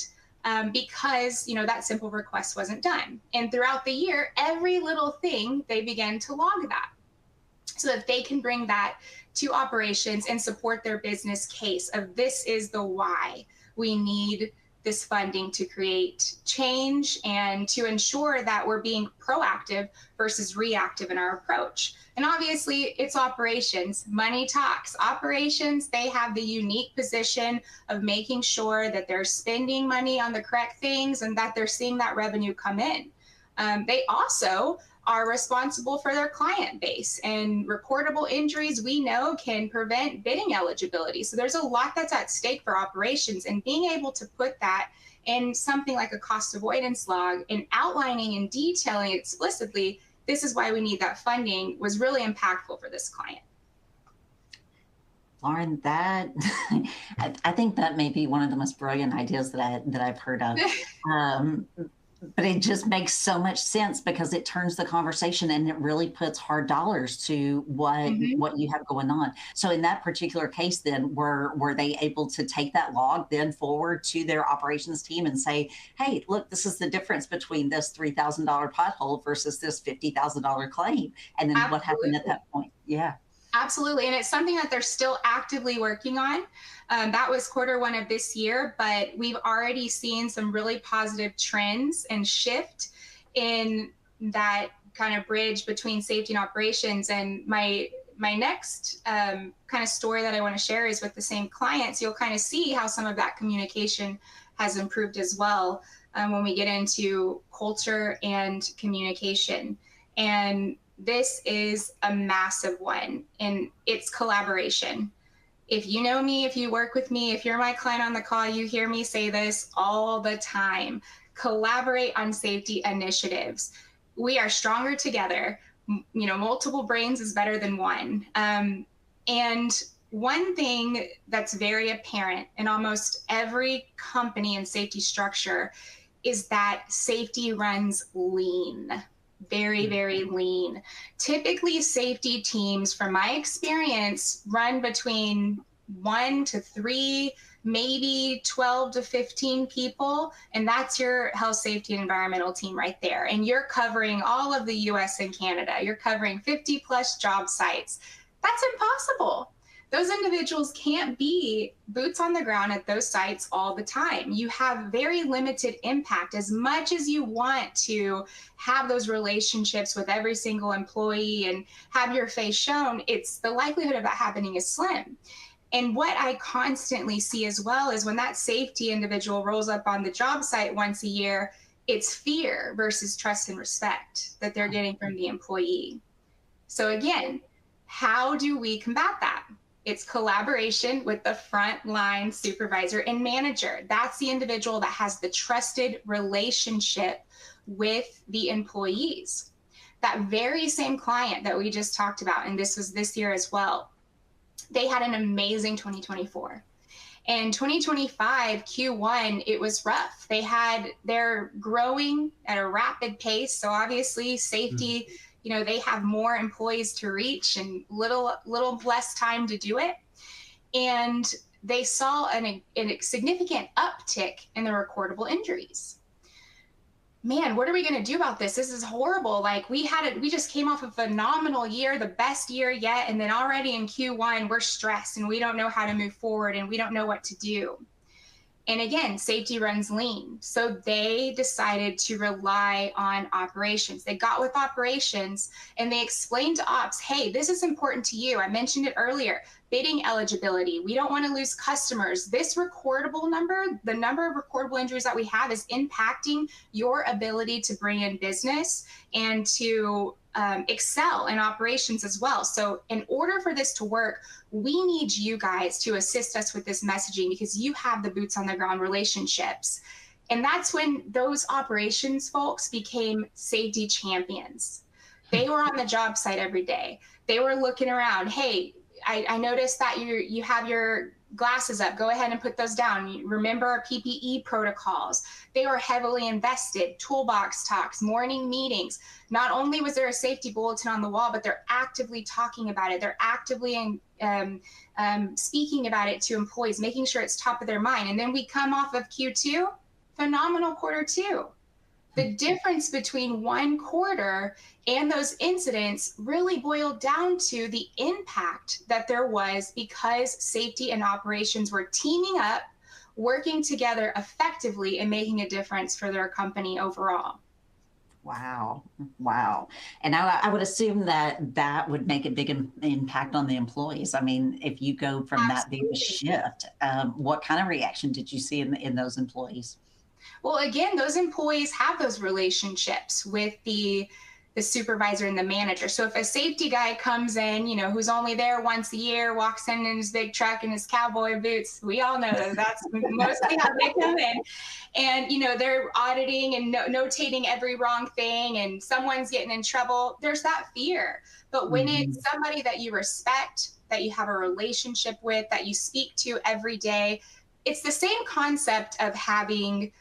because, you know, that simple request wasn't done. And throughout the year, every little thing, they began to log that so that they can bring that to operations and support their business case of this is the why we need this funding to create change and to ensure that we're being proactive versus reactive in our approach. And obviously it's operations, money talks. Operations, they have the unique position of making sure that they're spending money on the correct things and that they're seeing that revenue come in. They also are responsible for their client base, and reportable injuries we know can prevent bidding eligibility. So there's a lot that's at stake for operations, and being able to put that in something like a cost avoidance log and outlining and detailing explicitly, this is why we need that funding, was really impactful for this client. Lhoren, that I think that may be one of the most brilliant ideas that I've heard of. But it just makes so much sense because it turns the conversation and it really puts hard dollars to what you have going on. So in that particular case, then were they able to take that log then forward to their operations team and say, hey, look, this is the difference between this $3,000 pothole versus this $50,000 claim. And then what happened at that point? Yeah. Absolutely. And it's something that they're still actively working on. That was Q1 of this year, but we've already seen some really positive trends and shift in that kind of bridge between safety and operations. And my next kind of story that I want to share is with the same clients. You'll kind of see how some of that communication has improved as well when we get into culture and communication. And this is a massive one, and it's collaboration. If you know me, if you work with me, if you're my client on the call, you hear me say this all the time. Collaborate on safety initiatives. We are stronger together. Multiple brains is better than one. And one thing that's very apparent in almost every company and safety structure is that safety runs lean. Very, very lean. Typically, safety teams, from my experience, run between 1 to 3, maybe 12 to 15 people. And that's your health, safety, and environmental team right there. And you're covering all of the US and Canada. You're covering 50 plus job sites. That's impossible. Those individuals can't be boots on the ground at those sites all the time. You have very limited impact. As much as you want to have those relationships with every single employee and have your face shown, it's the likelihood of that happening is slim. And what I constantly see as well is when that safety individual rolls up on the job site once a year, it's fear versus trust and respect that they're getting from the employee. So again, how do we combat that? It's collaboration with the frontline supervisor and manager. That's the individual that has the trusted relationship with the employees. That very same client that we just talked about, and this was this year as well, they had an amazing 2024. And 2025 Q1, it was rough. They're growing at a rapid pace. So obviously safety, they have more employees to reach and little less time to do it. And they saw a significant uptick in the recordable injuries. Man, what are we going to do about this? This is horrible. Like we just came off a phenomenal year, the best year yet. And then already in Q1, we're stressed and we don't know how to move forward and we don't know what to do. And again, safety runs lean. So they decided to rely on operations. They got with operations and they explained to ops, hey, this is important to you. I mentioned it earlier, bidding eligibility. We don't want to lose customers. This recordable number, the number of recordable injuries that we have is impacting your ability to bring in business and to excel in operations as well. So in order for this to work, we need you guys to assist us with this messaging because you have the boots on the ground relationships. And that's when those operations folks became safety champions. They were on the job site every day. They were looking around. Hey, I noticed that you have your glasses up. Go ahead and put those down. Remember our PPE protocols. They were heavily invested. Toolbox talks, morning meetings. Not only was there a safety bulletin on the wall, but they're actively talking about it. They're actively speaking about it to employees, making sure it's top of their mind. And then we come off of Q2, phenomenal quarter two. The difference between one quarter and those incidents really boiled down to the impact that there was because safety and operations were teaming up, working together effectively and making a difference for their company overall. Wow. And I would assume that would make a big impact on the employees. I mean, if you go from Absolutely. That big shift, what kind of reaction did you see in those employees? Well, again, those employees have those relationships with the supervisor and the manager. So if a safety guy comes in, who's only there once a year, walks in his big truck and his cowboy boots, we all know that's mostly how they come in. And, they're auditing and notating every wrong thing and someone's getting in trouble. There's that fear. But when it's somebody that you respect, that you have a relationship with, that you speak to every day, it's the same concept of having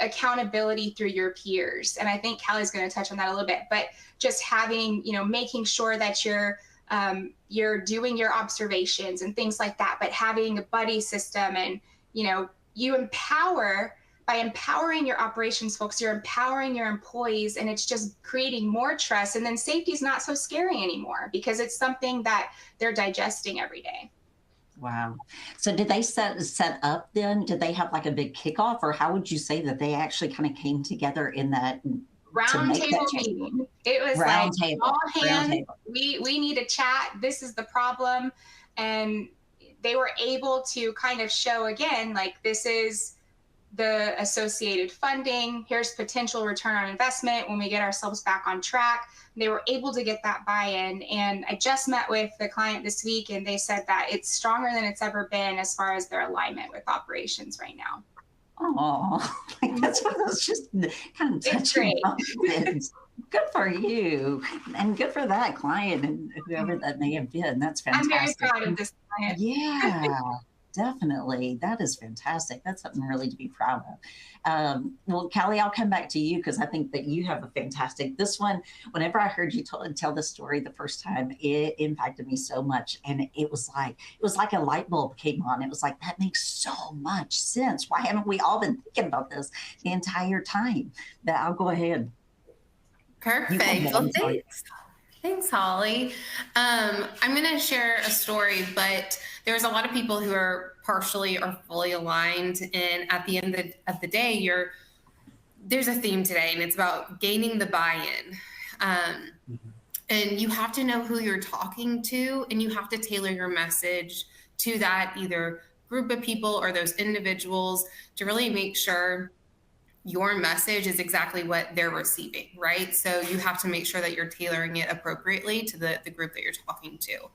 accountability through your peers. And I think Callie's going to touch on that a little bit, but just having, making sure that you're doing your observations and things like that, but having a buddy system and, you empower, by empowering your operations folks, you're empowering your employees and it's just creating more trust. And then safety is not so scary anymore because it's something that they're digesting every day. Wow. So did they set up then? Did they have like a big kickoff or how would you say that they actually kind of came together in that round table meeting? It was round like table. all hands, we need to chat. This is the problem. And they were able to kind of show again, like this is the associated funding. Here's potential return on investment when we get ourselves back on track. They were able to get that buy-in. And I just met with the client this week, and they said that it's stronger than it's ever been as far as their alignment with operations right now. Oh, that's just kind of touching. Good for you, and good for that client and whoever that may have been. That's fantastic. I'm very proud of this client. Yeah, definitely. That is fantastic. That's something really to be proud of. Well, Callie, I'll come back to you because I think that you have a fantastic, this one, whenever I heard you tell the story the first time, it impacted me so much. And it was like a light bulb came on. It was like, that makes so much sense. Why haven't we all been thinking about this the entire time? But I'll go ahead. Perfect. Well, thanks, Holly. I'm going to share a story, but there's a lot of people who are partially or fully aligned. And at the end of the day, there's a theme today, and it's about gaining the buy-in. And you have to know who you're talking to, and you have to tailor your message to that either group of people or those individuals to really make sure your message is exactly what they're receiving, right? So you have to make sure that you're tailoring it appropriately to the group that you're talking to.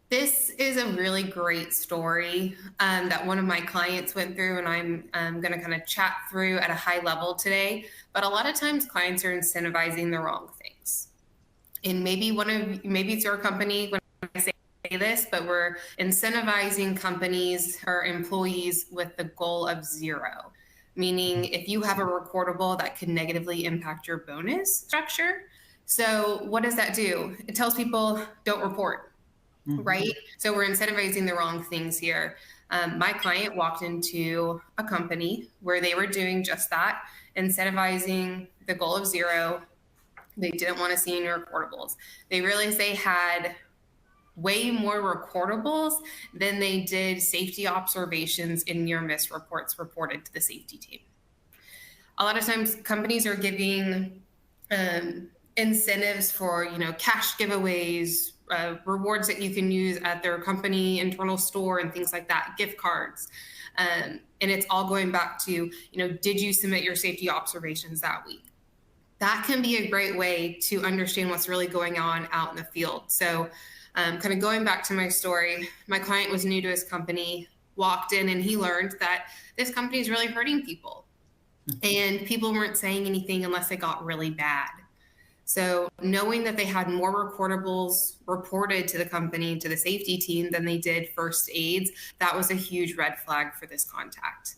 This is a really great story that one of my clients went through, and I'm going to kind of chat through at a high level today. But a lot of times clients are incentivizing the wrong things. And maybe it's your company when I say this, but we're incentivizing companies or employees with the goal of zero, meaning if you have a recordable that could negatively impact your bonus structure. So what does that do? It tells people don't report, right? So we're incentivizing the wrong things here. My client walked into a company where they were doing just that, incentivizing the goal of zero. They didn't want to see any recordables. They realized they had way more recordables than they did safety observations and near miss reports reported to the safety team. A lot of times companies are giving incentives for, cash giveaways, rewards that you can use at their company internal store and things like that, gift cards. And it's all going back to, did you submit your safety observations that week? That can be a great way to understand what's really going on out in the field. So kind of going back to my story, my client was new to his company, walked in, and he learned that this company is really hurting people. And people weren't saying anything unless it got really bad. So knowing that they had more recordables reported to the company, to the safety team, than they did first aids, that was a huge red flag for this contact.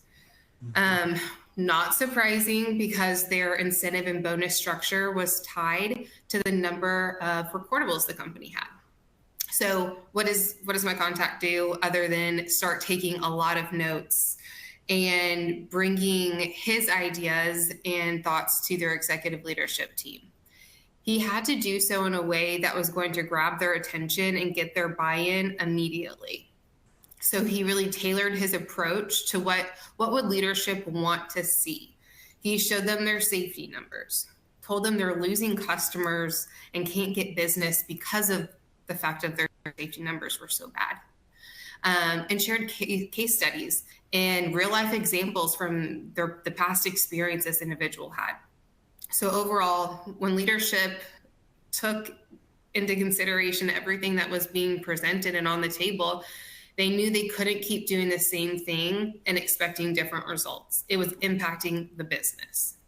Not surprising, because their incentive and bonus structure was tied to the number of recordables the company had. So what does my contact do other than start taking a lot of notes and bringing his ideas and thoughts to their executive leadership team? He had to do so in a way that was going to grab their attention and get their buy-in immediately. So he really tailored his approach to what would leadership want to see. He showed them their safety numbers, told them they're losing customers and can't get business because of the fact that their safety numbers were so bad, and shared case studies and real life examples from the past experience this individual had. So overall, when leadership took into consideration everything that was being presented and on the table, they knew they couldn't keep doing the same thing and expecting different results. It was impacting the business.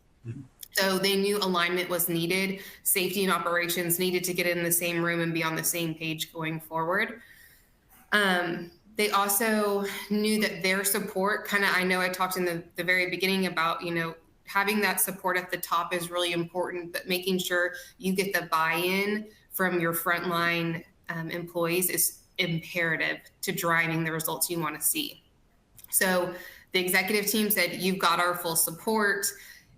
So they knew alignment was needed. Safety and operations needed to get in the same room and be on the same page going forward. They also knew that their support, I know I talked in the very beginning about, having that support at the top is really important, but making sure you get the buy-in from your frontline employees is imperative to driving the results you want to see. So the executive team said, you've got our full support.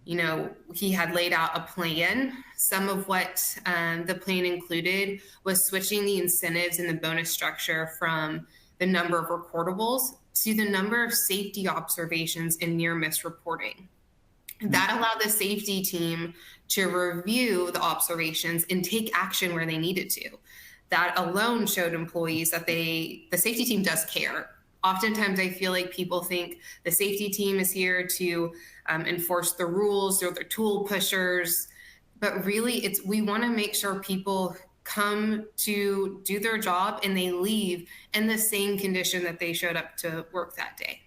He had laid out a plan. Some of what the plan included was switching the incentives and the bonus structure from the number of recordables to the number of safety observations and near miss reporting. That allowed the safety team to review the observations and take action where they needed to. That alone showed employees that the safety team does care. Oftentimes, I feel like people think the safety team is here to enforce the rules, or they're tool pushers, but really we want to make sure people come to do their job and they leave in the same condition that they showed up to work that day.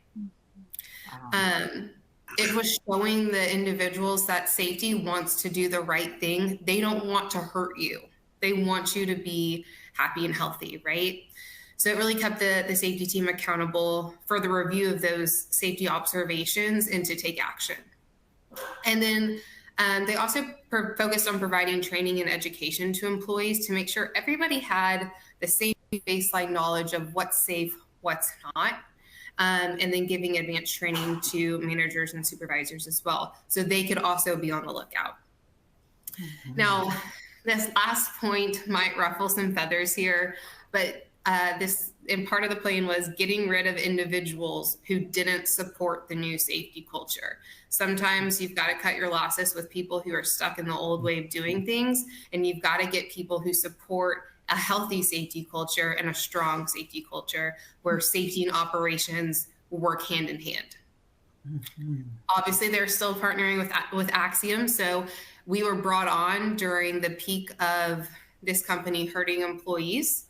Wow. It was showing the individuals that safety wants to do the right thing. They don't want to hurt you. They want you to be happy and healthy, right? So it really kept the safety team accountable for the review of those safety observations and to take action. And then they also focused on providing training and education to employees to make sure everybody had the same baseline knowledge of what's safe, what's not, and then giving advanced training to managers and supervisors as well, so they could also be on the lookout. Mm-hmm. Now, this last point might ruffle some feathers here, but this, and part of the plan was getting rid of individuals who didn't support the new safety culture. Sometimes you've got to cut your losses with people who are stuck in the old way of doing things, and you've got to get people who support a healthy safety culture and a strong safety culture where safety and operations work hand in hand. Mm-hmm. Obviously, they're still partnering with Axiom, so we were brought on during the peak of this company hurting employees.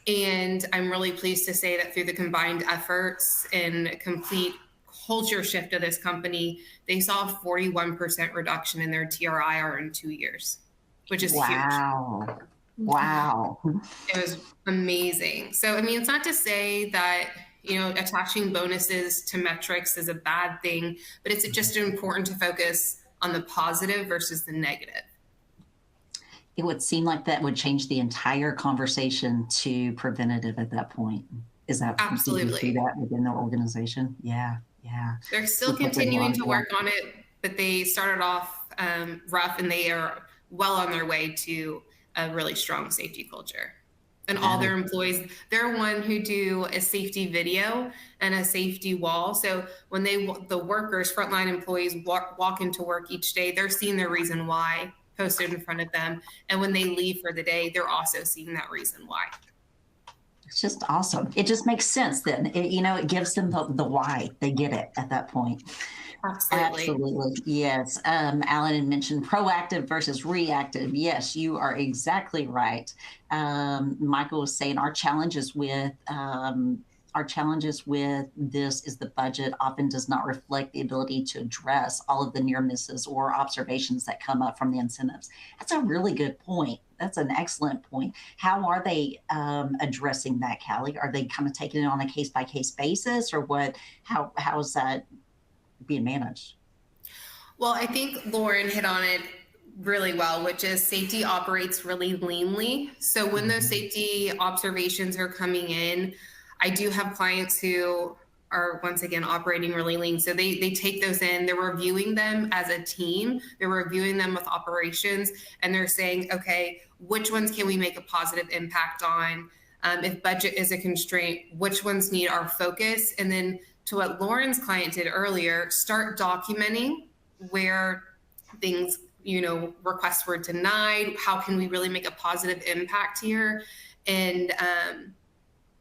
And I'm really pleased to say that through the combined efforts and complete culture shift of this company, they saw a 41% reduction in their TRIR in 2 years, which is huge. Wow. It was amazing. So, I mean, it's not to say that, attaching bonuses to metrics is a bad thing, but it's just important to focus on the positive versus the negative. It would seem like that would change the entire conversation to preventative at that point. Is that absolutely do that within the organization? Yeah. They're still continuing to work on it, but they started off rough, and they are well on their way to a really strong safety culture. And all their employees, they're one who do a safety video and a safety wall. So when the workers, frontline employees walk into work each day, they're seeing their reason why posted in front of them. And when they leave for the day, they're also seeing that reason why. It's just awesome. It just makes sense then. It gives them the why. They get it at that point. Absolutely. Yes. Alan had mentioned proactive versus reactive. Yes, you are exactly right. Michael was saying our challenges with this is the budget often does not reflect the ability to address all of the near misses or observations that come up from the incentives. That's a really good point. That's an excellent point. How are they addressing that, Callie? Are they kind of taking it on a case-by-case basis, or what? How is that being managed? Well, I think Lhoren hit on it really well, which is safety operates really leanly. So when those safety observations are coming in, I do have clients who are, once again, operating really lean. So they take those in, they're reviewing them as a team, they're reviewing them with operations, and they're saying, okay, which ones can we make a positive impact on? If budget is a constraint, which ones need our focus? And then to what Lhoren's client did earlier, start documenting where things, requests were denied. How can we really make a positive impact here? And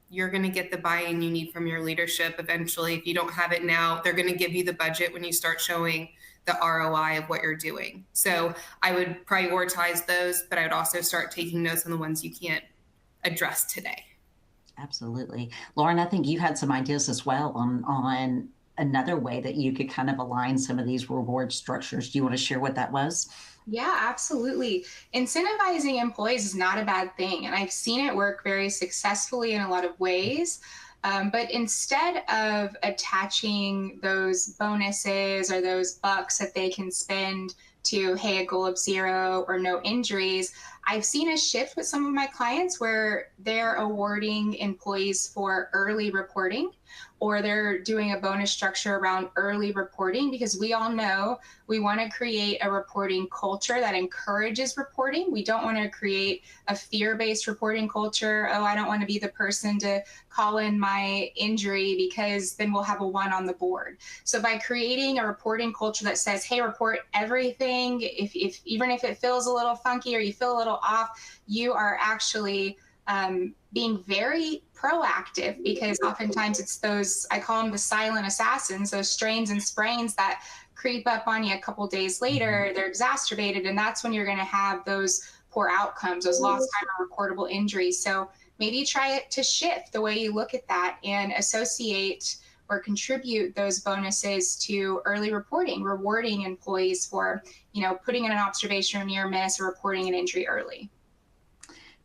you're going to get the buy-in you need from your leadership eventually. If you don't have it now, they're going to give you the budget when you start showing the ROI of what you're doing. So I would prioritize those, but I would also start taking notes on the ones you can't address today. Absolutely. Lhoren, I think you had some ideas as well on another way that you could kind of align some of these reward structures. Do you want to share what that was? Yeah, absolutely. Incentivizing employees is not a bad thing, and I've seen it work very successfully in a lot of ways. But instead of attaching those bonuses or those bucks that they can spend to, hey, a goal of 0 or no injuries, I've seen a shift with some of my clients where they're awarding employees for early reporting, or they're doing a bonus structure around early reporting, because we all know we want to create a reporting culture that encourages reporting. We don't want to create a fear-based reporting culture. Oh, I don't want to be the person to call in my injury because then we'll have a 1 on the board. So by creating a reporting culture that says, hey, report everything, if even if it feels a little funky or you feel a little off, you are actually being very proactive, because oftentimes it's those, I call them the silent assassins, those strains and sprains that creep up on you a couple days later, they're exacerbated, and that's when you're going to have those poor outcomes, those lost time or recordable injuries. So maybe try it to shift the way you look at that and associate or contribute those bonuses to early reporting, rewarding employees for, putting in an observation or near miss or reporting an injury early.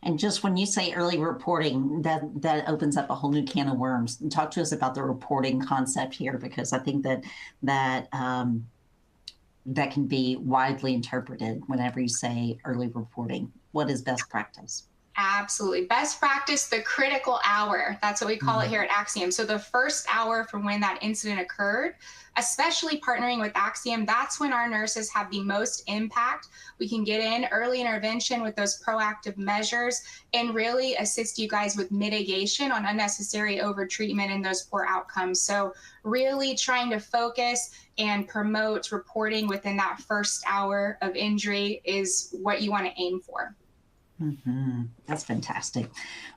And just when you say early reporting, that opens up a whole new can of worms. And talk to us about the reporting concept here, because I think that can be widely interpreted whenever you say early reporting. What is best practice? Absolutely. Best practice, the critical hour. That's what we call it here at Axiom. So the first hour from when that incident occurred, especially partnering with Axiom, that's when our nurses have the most impact. We can get in early intervention with those proactive measures and really assist you guys with mitigation on unnecessary overtreatment and those poor outcomes. So really trying to focus and promote reporting within that first hour of injury is what you want to aim for. That's fantastic.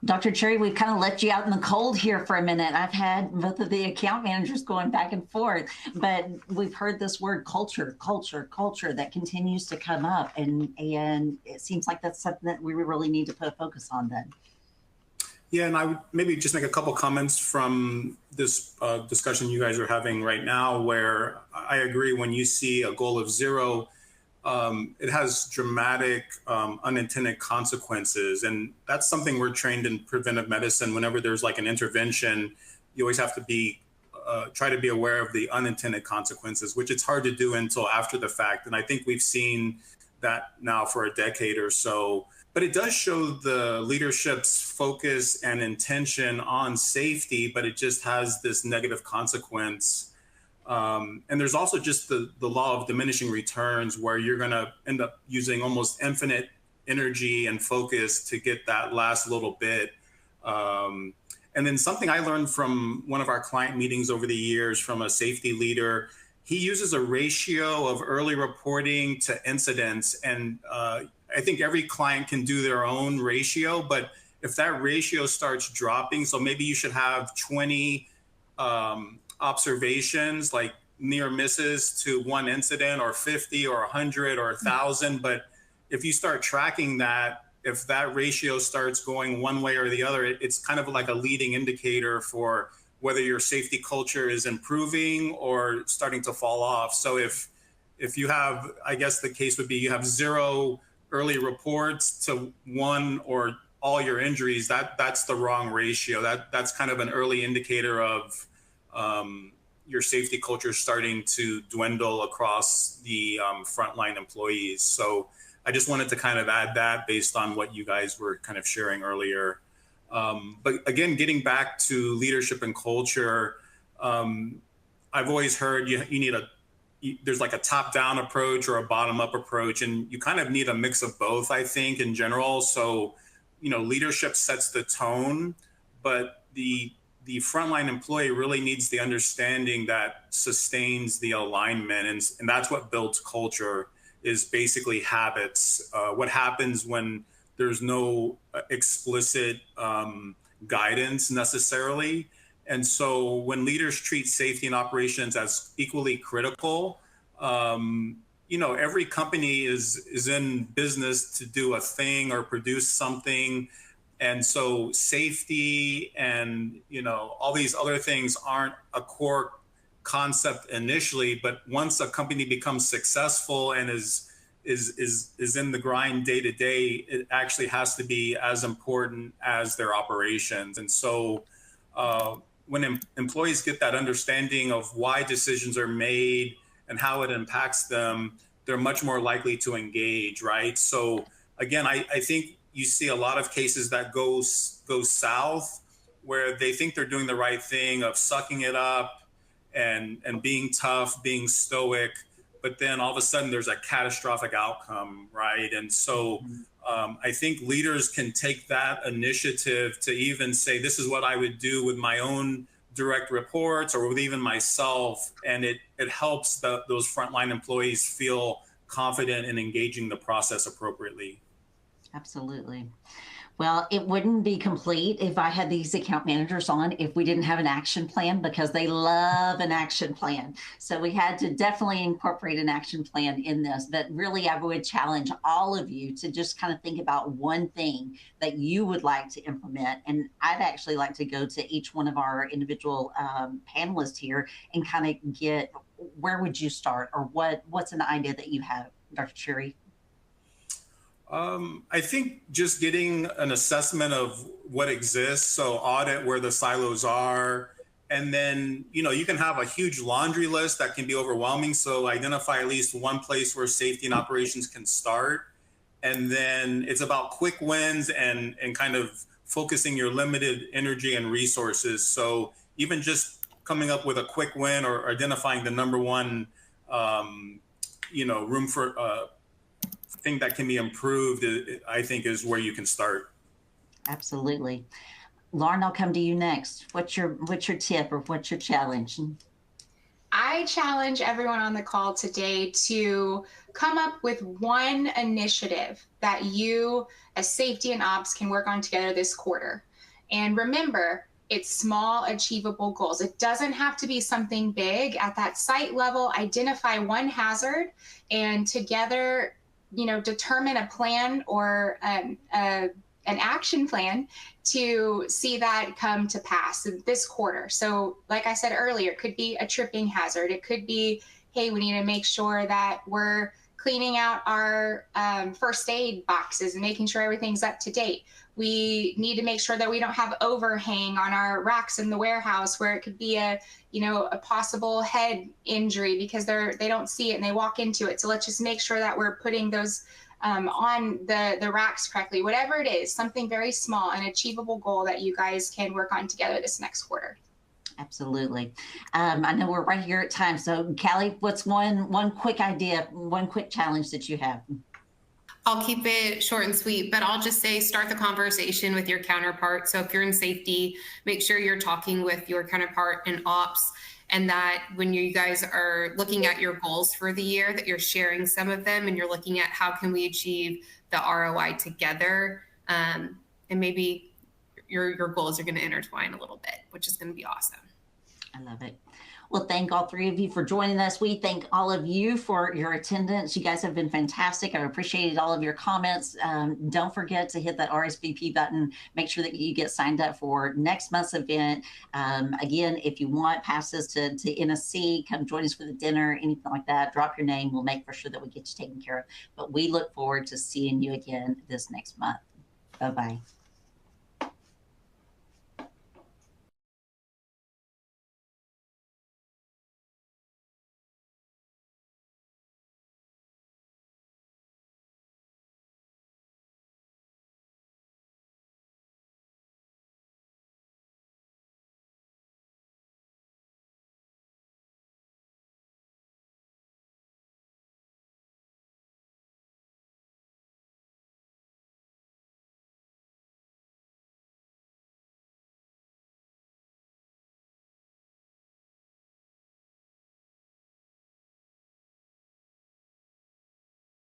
Dr. Cherry, we've kind of let you out in the cold here for a minute. I've had both of the account managers going back and forth, but we've heard this word culture that continues to come up. And it seems like that's something that we really need to put a focus on then. Yeah, and I would maybe just make a couple comments from this discussion you guys are having right now, where I agree when you see a goal of 0, it has dramatic unintended consequences. And that's something we're trained in preventive medicine. Whenever there's like an intervention, you always have to be try to be aware of the unintended consequences, which it's hard to do until after the fact. And I think we've seen that now for a decade or so. But it does show the leadership's focus and intention on safety, but it just has this negative consequence. And there's also just the law of diminishing returns, where you're going to end up using almost infinite energy and focus to get that last little bit. And then something I learned from one of our client meetings over the years from a safety leader, he uses a ratio of early reporting to incidents. And I think every client can do their own ratio, but if that ratio starts dropping, so maybe you should have 20 observations, like near misses to one incident, or 50 or 100 or 1,000. But if you start tracking that, if that ratio starts going one way or the other, it's kind of like a leading indicator for whether your safety culture is improving or starting to fall off. So if you have, I guess the case would be you have 0 early reports to 1 or all your injuries, that's the wrong ratio. That's kind of an early indicator of your safety culture starting to dwindle across the frontline employees. So I just wanted to kind of add that based on what you guys were kind of sharing earlier. But again, getting back to leadership and culture, I've always heard you need there's like a top-down approach or a bottom-up approach, and you kind of need a mix of both, I think, in general. So, leadership sets the tone, but the frontline employee really needs the understanding that sustains the alignment, and that's what builds culture, is basically habits. What happens when there's no explicit guidance necessarily. And so when leaders treat safety and operations as equally critical, every company is in business to do a thing or produce something. And so safety and, all these other things aren't a core concept initially, but once a company becomes successful and is in the grind day to day, it actually has to be as important as their operations. And so when employees get that understanding of why decisions are made and how it impacts them, they're much more likely to engage, right? So again, I think you see a lot of cases that go south, where they think they're doing the right thing of sucking it up and being tough, being stoic, but then all of a sudden there's a catastrophic outcome, right? And so I think leaders can take that initiative to even say, this is what I would do with my own direct reports or with even myself. And it helps those frontline employees feel confident in engaging the process appropriately. Absolutely. Well, it wouldn't be complete if I had these account managers on if we didn't have an action plan, because they love an action plan. So we had to definitely incorporate an action plan in this. But really, I would challenge all of you to just kind of think about one thing that you would like to implement. And I'd actually like to go to each one of our individual panelists here and kind of get, where would you start, or what's an idea that you have, Dr. Cherry? I think just getting an assessment of what exists, so audit where the silos are, and then, you can have a huge laundry list that can be overwhelming. So identify at least one place where safety and operations can start. And then it's about quick wins and kind of focusing your limited energy and resources. So even just coming up with a quick win or identifying the number one, room for thing that can be improved, I think, is where you can start. Absolutely. Lhoren, I'll come to you next. What's your tip, or what's your challenge? I challenge everyone on the call today to come up with one initiative that you as safety and ops can work on together this quarter. And remember, it's small, achievable goals. It doesn't have to be something big. At that site level, identify one hazard and together, determine a plan or an action plan to see that come to pass in this quarter. So like I said earlier, it could be a tripping hazard. It could be, hey, we need to make sure that we're cleaning out our first aid boxes and making sure everything's up to date. We need to make sure that we don't have overhang on our racks in the warehouse where it could be a possible head injury because they don't see it and they walk into it. So let's just make sure that we're putting those on the racks correctly. Whatever it is, something very small, an achievable goal that you guys can work on together this next quarter. Absolutely. I know we're right here at time. So Callie, what's one quick idea, one quick challenge that you have? I'll keep it short and sweet, but I'll just say start the conversation with your counterpart. So if you're in safety, make sure you're talking with your counterpart in ops, and that when you guys are looking at your goals for the year, that you're sharing some of them and you're looking at how can we achieve the ROI together. And maybe your goals are going to intertwine a little bit, which is going to be awesome. I love it. Well, thank all three of you for joining us. We thank all of you for your attendance. You guys have been fantastic. I appreciated all of your comments. Don't forget to hit that RSVP button. Make sure that you get signed up for next month's event. Again, if you want passes to NSC, come join us for the dinner, anything like that, drop your name. We'll make for sure that we get you taken care of. But we look forward to seeing you again this next month. Bye-bye.